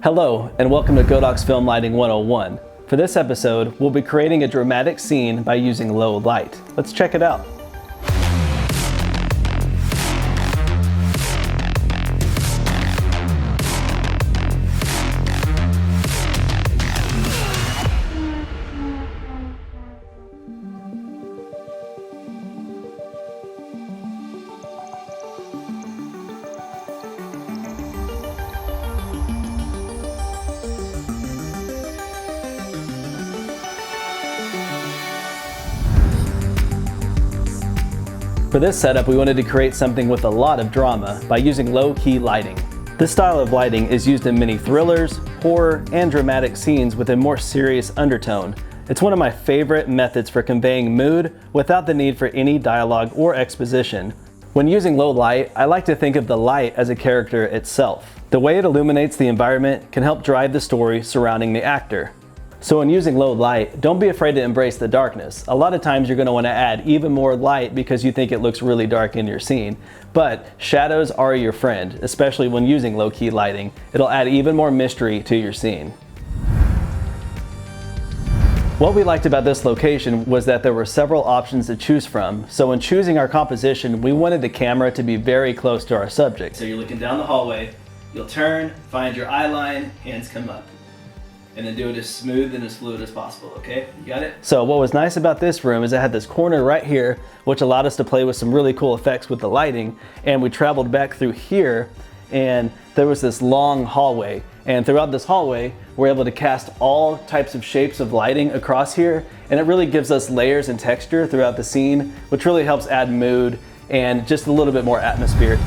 Hello, and welcome to Godox Film Lighting 101. For this episode, we'll be creating a dramatic scene by using low light. Let's check it out. For this setup, we wanted to create something with a lot of drama by using low-key lighting. This style of lighting is used in many thrillers, horror, and dramatic scenes with a more serious undertone. It's one of my favorite methods for conveying mood without the need for any dialogue or exposition. When using low light, I like to think of the light as a character itself. The way it illuminates the environment can help drive the story surrounding the actor. So when using low light, don't be afraid to embrace the darkness. A lot of times you're going to want to add even more light because you think it looks really dark in your scene. But shadows are your friend, especially when using low-key lighting. It'll add even more mystery to your scene. What we liked about this location was that there were several options to choose from. So when choosing our composition, we wanted the camera to be very close to our subject. So you're looking down the hallway, you'll turn, find your eye line, hands come up. And then do it as smooth and as fluid as possible, okay? You got it? So what was nice about this room is it had this corner right here, which allowed us to play with some really cool effects with the lighting. And we traveled back through here, and there was this long hallway. And throughout this hallway, we're able to cast all types of shapes of lighting across here. And it really gives us layers and texture throughout the scene, which really helps add mood and just a little bit more atmosphere.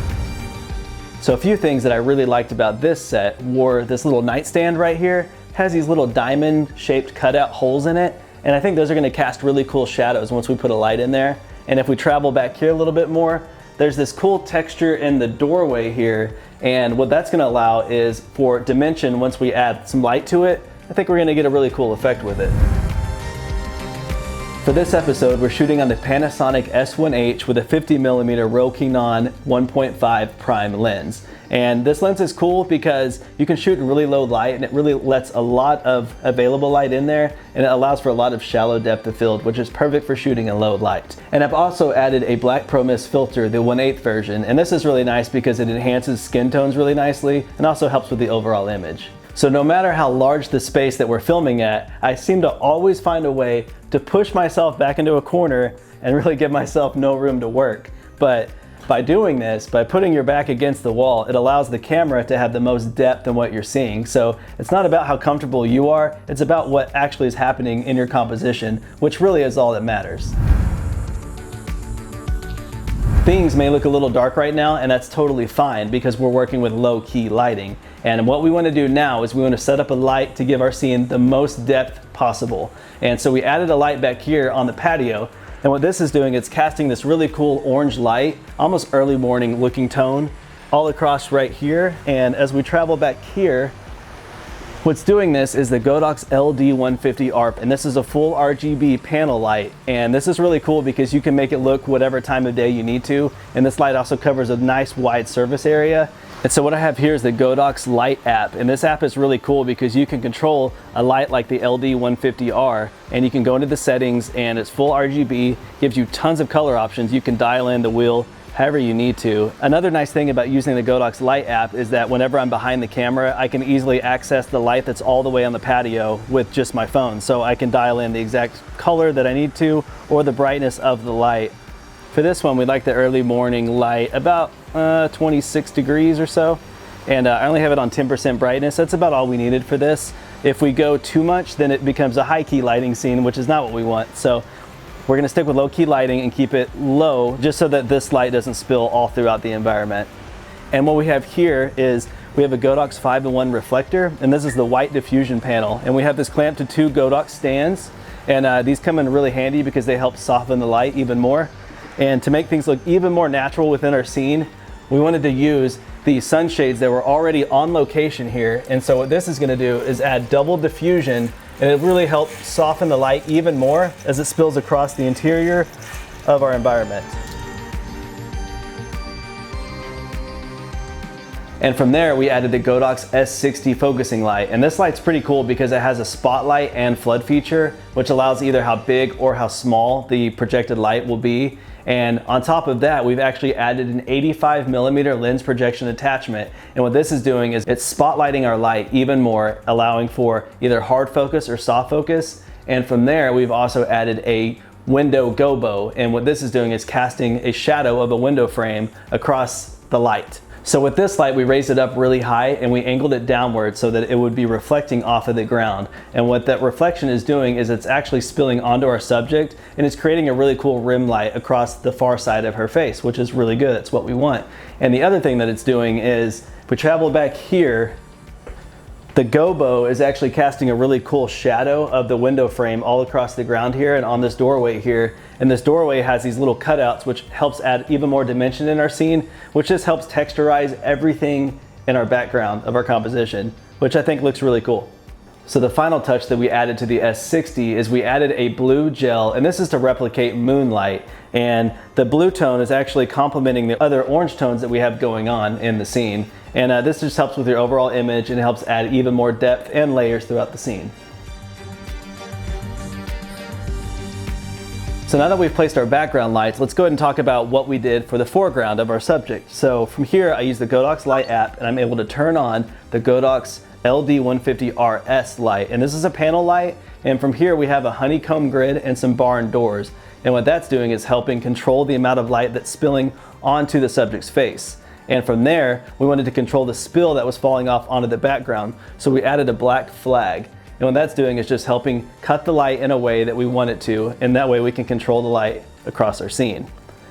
So a few things that I really liked about this set were this little nightstand right here. Has these little diamond shaped cutout holes in it, and I think those are going to cast really cool shadows once we put a light in there. And if we travel back here a little bit more, there's this cool texture in the doorway here, and what that's going to allow is for dimension. Once we add some light to it, I think we're going to get a really cool effect with it. For this episode, we're shooting on the Panasonic S1H with a 50mm Rokinon 1.5 prime lens. And this lens is cool because you can shoot in really low light, and it really lets a lot of available light in there, and it allows for a lot of shallow depth of field, which is perfect for shooting in low light. And I've also added a black pro mist filter, the 1/8 version, and this is really nice because it enhances skin tones really nicely and also helps with the overall image. So no matter how large the space that we're filming at, I seem to always find a way to push myself back into a corner and really give myself no room to work. But by doing this, by putting your back against the wall, it allows the camera to have the most depth in what you're seeing. So it's not about how comfortable you are, it's about what actually is happening in your composition, which really is all that matters. Things may look a little dark right now, and that's totally fine because we're working with low-key lighting. And what we want to do now is we want to set up a light to give our scene the most depth possible. And so we added a light back here on the patio. And what this is doing, it's casting this really cool orange light, almost early morning looking tone, all across right here. And as we travel back here, what's doing this is the Godox LD150 ARP, and this is a full RGB panel light. And this is really cool because you can make it look whatever time of day you need to. And this light also covers a nice wide surface area. And so what I have here is the Godox Light app, and this app is really cool because you can control a light like the LD150R, and you can go into the settings, and it's full RGB, gives you tons of color options. You can dial in the wheel however you need to. Another nice thing about using the Godox Light app is that whenever I'm behind the camera, I can easily access the light that's all the way on the patio with just my phone. So I can dial in the exact color that I need to, or the brightness of the light. For this one, we like the early morning light, about 26 degrees or so. And I only have it on 10% brightness. That's about all we needed for this. If we go too much, then it becomes a high-key lighting scene, which is not what we want. So we're gonna stick with low-key lighting and keep it low, just so that this light doesn't spill all throughout the environment. And what we have here is we have a Godox 5-in-1 reflector, and this is the white diffusion panel. And we have this clamped to 2 Godox stands. And these come in really handy because they help soften the light even more. And to make things look even more natural within our scene, we wanted to use the sunshades that were already on location here. And so what this is going to do is add double diffusion, and it really helps soften the light even more as it spills across the interior of our environment. And from there, we added the Godox S60 focusing light. And this light's pretty cool because it has a spotlight and flood feature, which allows either how big or how small the projected light will be. And on top of that, we've actually added an 85mm lens projection attachment. And what this is doing is it's spotlighting our light even more, allowing for either hard focus or soft focus. And from there, we've also added a window gobo. And what this is doing is casting a shadow of a window frame across the light. So with this light, we raised it up really high and we angled it downward so that it would be reflecting off of the ground. And what that reflection is doing is it's actually spilling onto our subject, and it's creating a really cool rim light across the far side of her face, which is really good. That's what we want. And the other thing that it's doing is, if we travel back here, the gobo is actually casting a really cool shadow of the window frame all across the ground here and on this doorway here. And this doorway has these little cutouts, which helps add even more dimension in our scene, which just helps texturize everything in our background of our composition, which I think looks really cool. So the final touch that we added to the S60 is we added a blue gel, and this is to replicate moonlight. And the blue tone is actually complementing the other orange tones that we have going on in the scene. And this just helps with your overall image and helps add even more depth and layers throughout the scene. So now that we've placed our background lights, let's go ahead and talk about what we did for the foreground of our subject. So from here, I use the Godox light app and I'm able to turn on the Godox LD150RS light. And this is a panel light. And from here, we have a honeycomb grid and some barn doors. And what that's doing is helping control the amount of light that's spilling onto the subject's face. And from there, we wanted to control the spill that was falling off onto the background. So we added a black flag. And what that's doing is just helping cut the light in a way that we want it to, and that way we can control the light across our scene.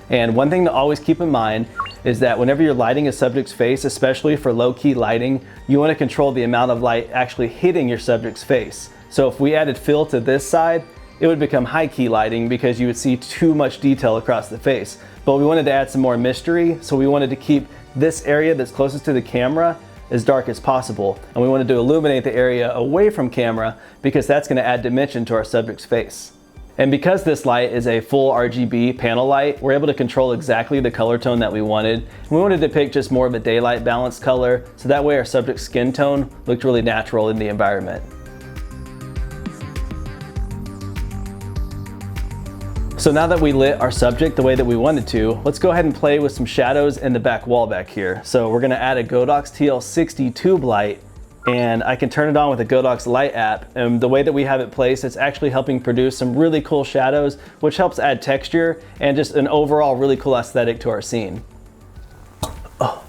And one thing to always keep in mind is that whenever you're lighting a subject's face, especially for low-key lighting, you want to control the amount of light actually hitting your subject's face. So if we added fill to this side, it would become high-key lighting because you would see too much detail across the face. But we wanted to add some more mystery, so we wanted to keep this area that's closest to the camera as dark as possible. And we wanted to illuminate the area away from camera because that's going to add dimension to our subject's face. And because this light is a full RGB panel light, we're able to control exactly the color tone that we wanted. And we wanted to pick just more of a daylight balanced color, so that way our subject's skin tone looked really natural in the environment. So now that we lit our subject the way that we wanted to, let's go ahead and play with some shadows in the back wall back here. So we're gonna add a Godox TL60 tube light, and I can turn it on with the Godox light app. And the way that we have it placed, it's actually helping produce some really cool shadows, which helps add texture and just an overall really cool aesthetic to our scene. Oh.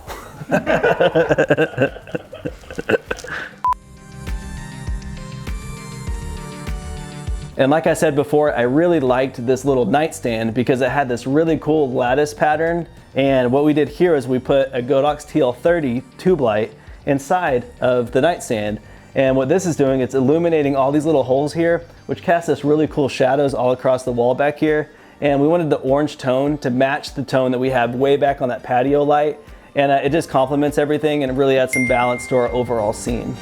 And like I said before, I really liked this little nightstand because it had this really cool lattice pattern. And what we did here is we put a Godox TL30 tube light inside of the nightstand. And what this is doing, it's illuminating all these little holes here, which cast us really cool shadows all across the wall back here. And we wanted the orange tone to match the tone that we have way back on that patio light. And it just complements everything and it really adds some balance to our overall scene.